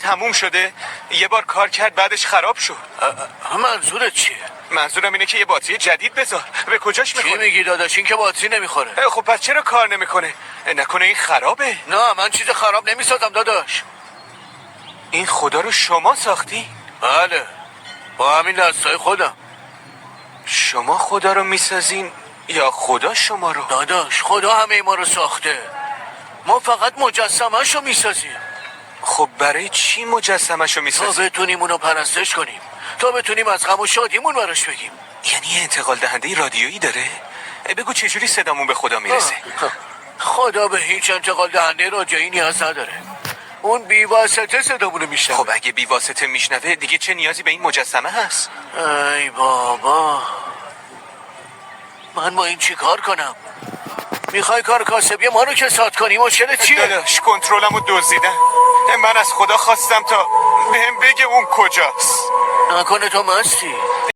تموم شده. یه بار کار کرد بعدش خراب شد. منظورت چیه؟ منظورم اینه که یه باتری جدید بذار. به کجاش چی میخوره؟ میگی داداش؟ این که باتری نمیخوره. خب پس چرا کار نمیکنه؟ نکنه این خرابه؟ نه من چیز خراب نمیسازم داداش. این خدا رو شما ساختی؟ بله با همین دستای خودم. شما خدا رو میسازین یا خدا شما رو؟ داداش خدا همه ما رو ساخته، ما فقط مجسمه‌شو میسازیم. خب برای چی مجسمه‌شو تا میسازی؟ بتونیم اونو پرستش کنیم، تا بتونیم از غم و شادیمون براش بگیم. یعنی یه انتقال دهنده رادیویی داره؟ بگو چجوری صدامون به خدا میرسه؟ خدا به هیچ انتقال دهنده رادیویی نیاز نداره، اون بی واسطه صدامونو میشنوه. خب اگه بی واسطه میشنوه دیگه چه نیازی به این مجسمه هست؟ ای بابا، من با این چی کار کنم؟ میخوای کار کاسبی ما رو کساد کنی؟ مشکل چیه؟ داداش کنترلمو دزدیدن. من از خدا خواستم تا بهم بگه اون کجاست. نکنه تو مستی؟